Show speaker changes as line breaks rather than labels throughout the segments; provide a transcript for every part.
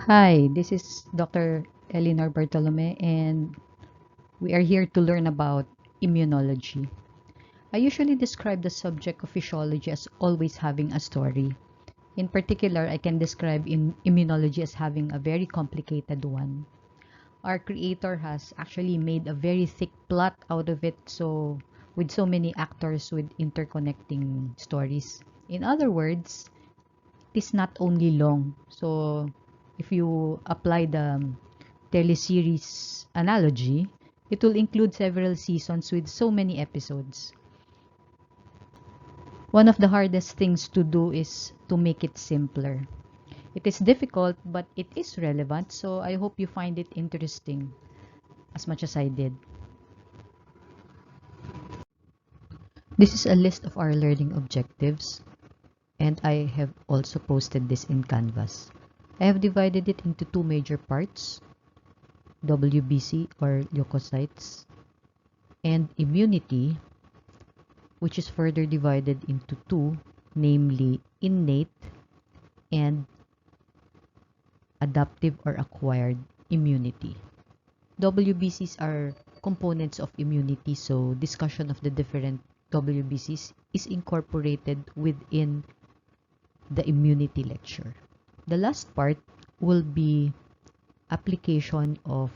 Hi, this is Dr. Eleanor Bartolome, and we are here to learn about immunology. I usually describe the subject of physiology as always having a story. In particular, I can describe immunology as having a very complicated one. Our creator has actually made a very thick plot out of it, so with so many actors with interconnecting stories. In other words, it is not only long. So if you apply the teleseries analogy, it will include several seasons with so many episodes. One of the hardest things to do is to make it simpler. It is difficult, but it is relevant, so I hope you find it interesting as much as I did. This is a list of our learning objectives, and I have also posted this in Canvas. I have divided it into two major parts: WBC or leukocytes, and immunity, which is further divided into two, namely innate and adaptive or acquired immunity. WBCs are components of immunity, so discussion of the different WBCs is incorporated within the immunity lecture. The last part will be application of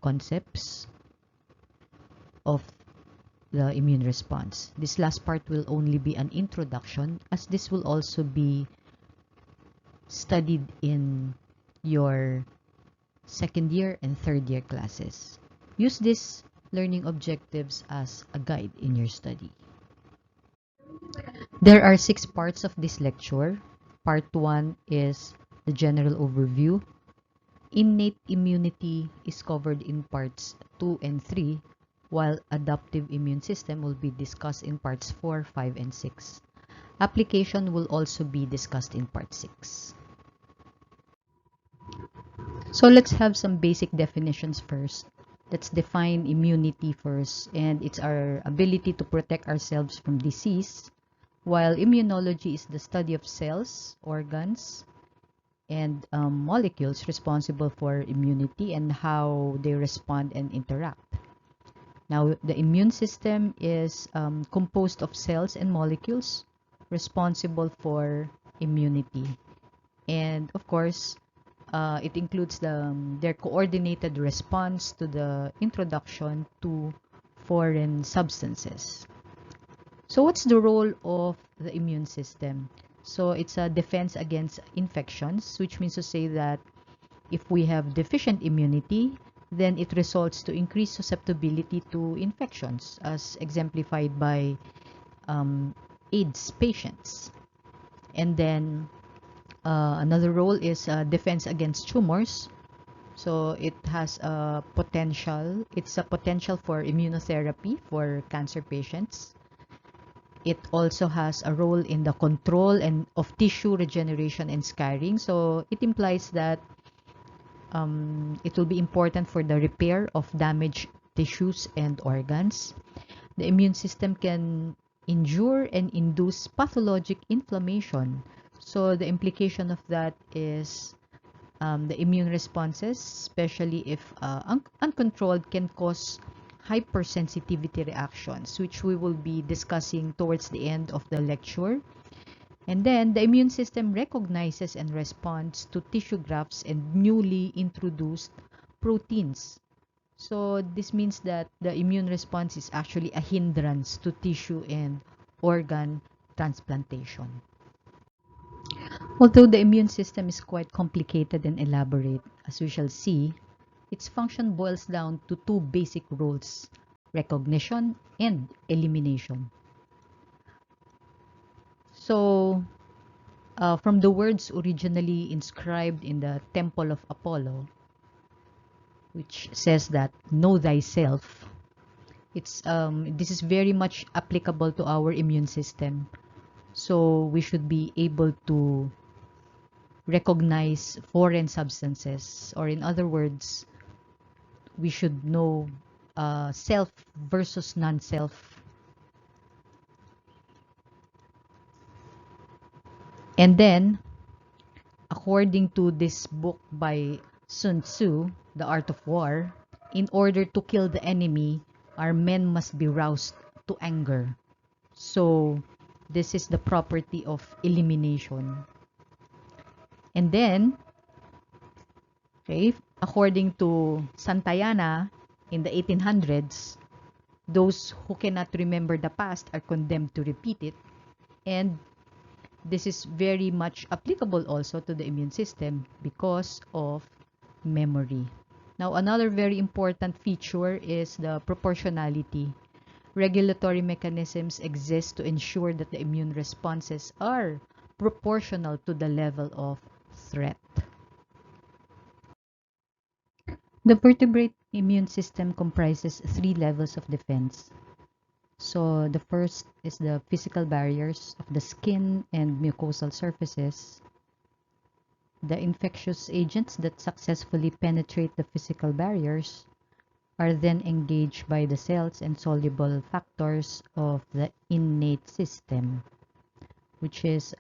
concepts of the immune response. This last part will only be an introduction, as this will also be studied in your second year and third year classes. Use these learning objectives as a guide in your study. There are 6 parts of this lecture. Part 1 is the general overview. Innate immunity is covered in parts 2 and 3, while adaptive immune system will be discussed in parts 4, 5, and 6. Application will also be discussed in part 6. So let's have some basic definitions first. Let's define immunity first, and it's our ability to protect ourselves from disease, while immunology is the study of cells, organs, and molecules responsible for immunity and how they respond and interact. Now, the immune system is composed of cells and molecules responsible for immunity. And of course, it includes their coordinated response to the introduction to foreign substances. So what's the role of the immune system? So it's a defense against infections, which means to say that if we have deficient immunity, then it results to increased susceptibility to infections, as exemplified by AIDS patients. And then another role is defense against tumors. So it has a potential, it's a potential for immunotherapy for cancer patients. It also has a role in the control and of tissue regeneration and scarring. So it implies that it will be important for the repair of damaged tissues and organs. The immune system can endure and induce pathologic inflammation. So the implication of that is the immune responses, especially if uncontrolled, can cause hypersensitivity reactions, which we will be discussing towards the end of the lecture. And then the immune system recognizes and responds to tissue grafts and newly introduced proteins. So this means that the immune response is actually a hindrance to tissue and organ transplantation. Although the immune system is quite complicated and elaborate, as we shall see, its function boils down to two basic roles: recognition and elimination. So, from the words originally inscribed in the Temple of Apollo, which says that know thyself, this is very much applicable to our immune system. So we should be able to recognize foreign substances, or in other words, we should know self versus non-self. And then, according to this book by Sun Tzu, The Art of War, in order to kill the enemy, our men must be roused to anger. So, this is the property of elimination. And then, okay, according to Santayana, in the 1800s, those who cannot remember the past are condemned to repeat it. And this is very much applicable also to the immune system because of memory. Now, another very important feature is the proportionality. Regulatory mechanisms exist to ensure that the immune responses are proportional to the level of threat. The vertebrate immune system comprises three levels of defense. So the first is the physical barriers of the skin and mucosal surfaces. The infectious agents that successfully penetrate the physical barriers are then engaged by the cells and soluble factors of the innate system, which is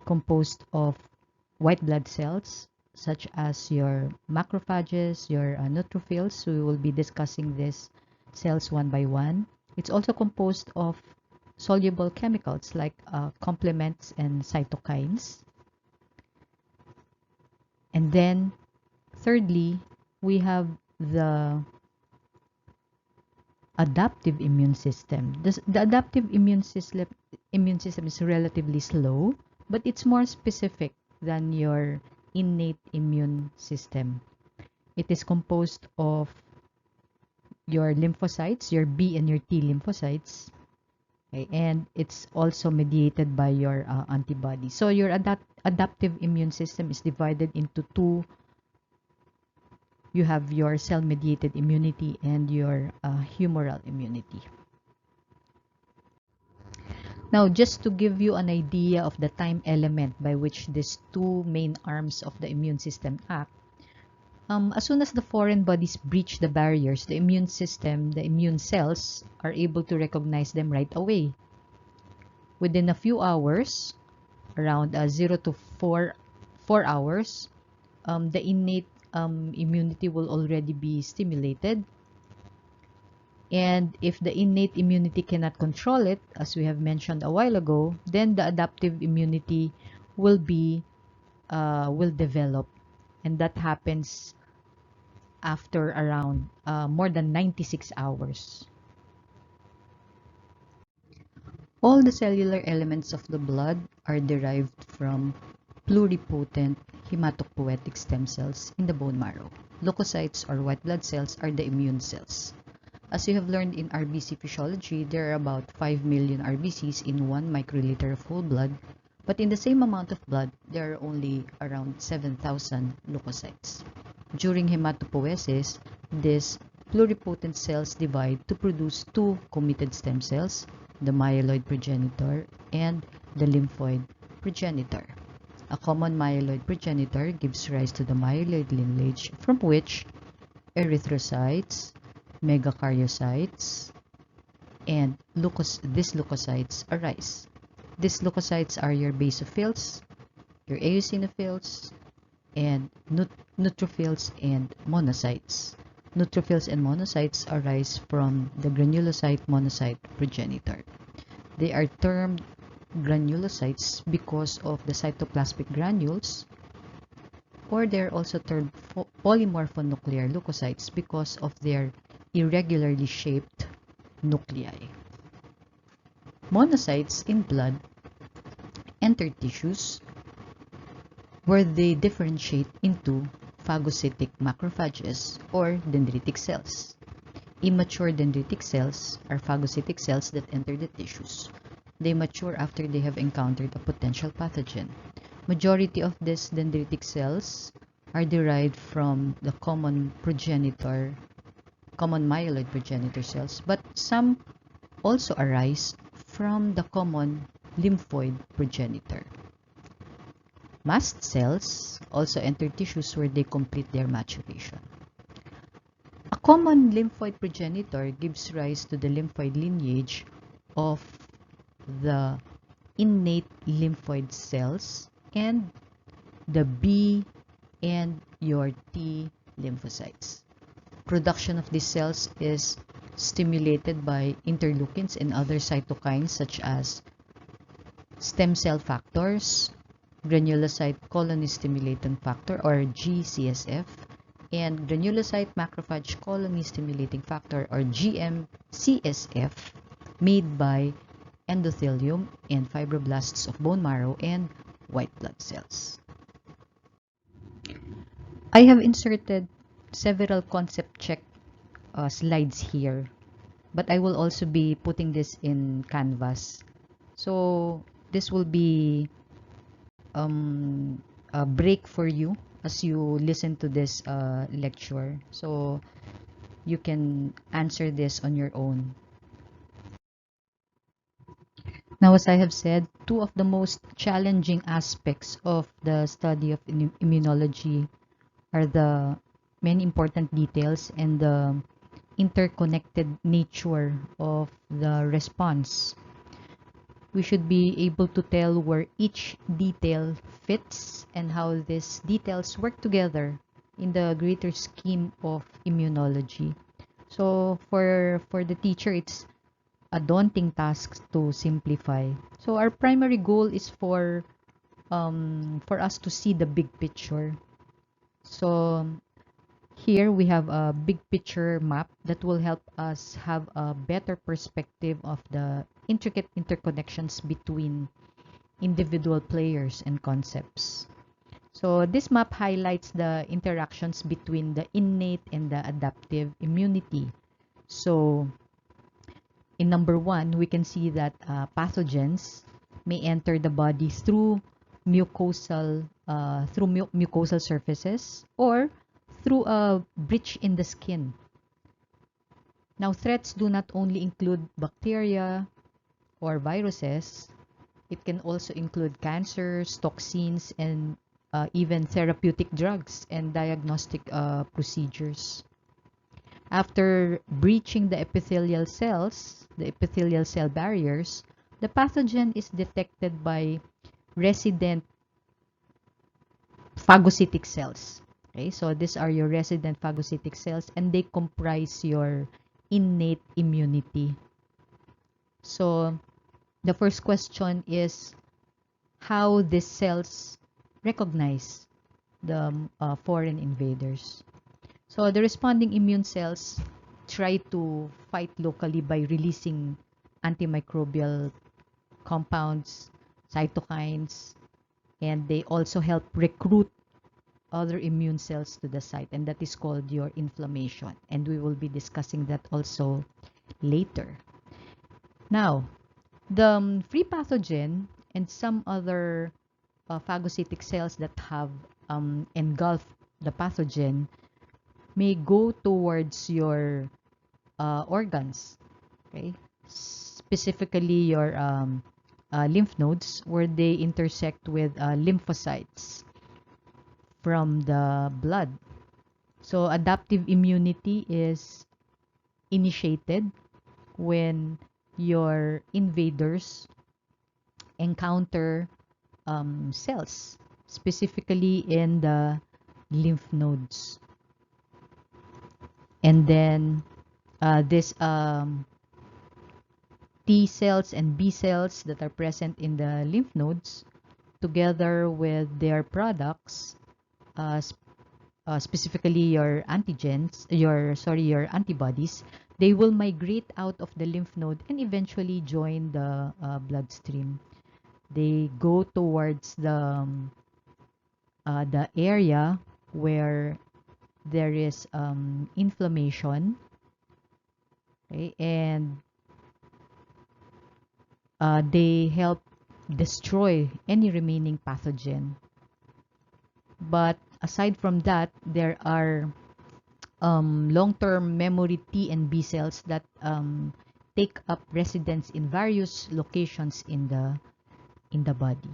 composed of white blood cells, such as your macrophages, your neutrophils. We will be discussing these cells one by one. It's also composed of soluble chemicals like complements and cytokines. And then, thirdly, we have the adaptive immune system. The adaptive immune system is relatively slow, but it's more specific than your innate immune system. It is composed of your lymphocytes, your B and your T lymphocytes, okay, and it's also mediated by your antibodies. So your adaptive immune system is divided into two. You have your cell-mediated immunity and your humoral immunity. Now, just to give you an idea of the time element by which these two main arms of the immune system act, as soon as the foreign bodies breach the barriers, the immune system, the immune cells, are able to recognize them right away. Within a few hours, around 0 to 4 hours, the innate immunity will already be stimulated. And if the innate immunity cannot control it, as we have mentioned a while ago, then the adaptive immunity will develop, and that happens after around more than 96 hours. All the cellular elements of the blood are derived from pluripotent hematopoietic stem cells in the bone marrow. Leukocytes, or white blood cells, are the immune cells. As you have learned in RBC physiology, there are about 5 million RBCs in 1 microliter of whole blood, but in the same amount of blood, there are only around 7,000 leukocytes. During hematopoiesis, these pluripotent cells divide to produce two committed stem cells, the myeloid progenitor and the lymphoid progenitor. A common myeloid progenitor gives rise to the myeloid lineage, from which erythrocytes, megakaryocytes, and these leukocytes arise. These leukocytes are your basophils, your eosinophils, and neutrophils and monocytes. Neutrophils and monocytes arise from the granulocyte monocyte progenitor. They are termed granulocytes because of the cytoplasmic granules, or they're also termed polymorphonuclear leukocytes because of their irregularly shaped nuclei. Monocytes in blood enter tissues where they differentiate into phagocytic macrophages or dendritic cells. Immature dendritic cells are phagocytic cells that enter the tissues. They mature after they have encountered a potential pathogen. Majority of these dendritic cells are derived from the common myeloid progenitor cells, but some also arise from the common lymphoid progenitor. Mast cells also enter tissues where they complete their maturation. A common lymphoid progenitor gives rise to the lymphoid lineage of the innate lymphoid cells and the B and your T lymphocytes. Production of these cells is stimulated by interleukins and other cytokines such as stem cell factors, granulocyte colony stimulating factor or GCSF, and granulocyte macrophage colony stimulating factor or GM-CSF made by endothelium and fibroblasts of bone marrow and white blood cells. I have inserted several concept check slides here, but I will also be putting this in Canvas. So this will be a break for you as you listen to this lecture. So you can answer this on your own. Now, as I have said, two of the most challenging aspects of the study of immunology are the many important details and the interconnected nature of the response. We should be able to tell where each detail fits and how these details work together in the greater scheme of immunology. So for the teacher, it's a daunting task to simplify. So our primary goal is for us to see the big picture. So here we have a big picture map that will help us have a better perspective of the intricate interconnections between individual players and concepts. So this map highlights the interactions between the innate and the adaptive immunity. So in number 1, we can see that pathogens may enter the body through mucosal surfaces or through a breach in the skin. Now, threats do not only include bacteria or viruses. It can also include cancers, toxins, and even therapeutic drugs and diagnostic procedures. After breaching the epithelial cell barriers, the pathogen is detected by resident phagocytic cells. Okay, so these are your resident phagocytic cells and they comprise your innate immunity. So the first question is how these cells recognize the foreign invaders. So the responding immune cells try to fight locally by releasing antimicrobial compounds, cytokines, and they also help recruit other immune cells to the site, and that is called your inflammation. And we will be discussing that also later. Now, the free pathogen and some other phagocytic cells that have engulfed the pathogen may go towards your organs, okay? Specifically your lymph nodes, where they intersect with lymphocytes from the blood. So adaptive immunity is initiated when your invaders encounter cells, specifically in the lymph nodes. And then this T cells and B cells that are present in the lymph nodes, together with their products, specifically your antigens, your antibodies, they will migrate out of the lymph node and eventually join the bloodstream. They go towards the area where there is inflammation, okay? And they help destroy any remaining pathogen. But aside from that, there are long-term memory T and B cells that take up residence in various locations in the body.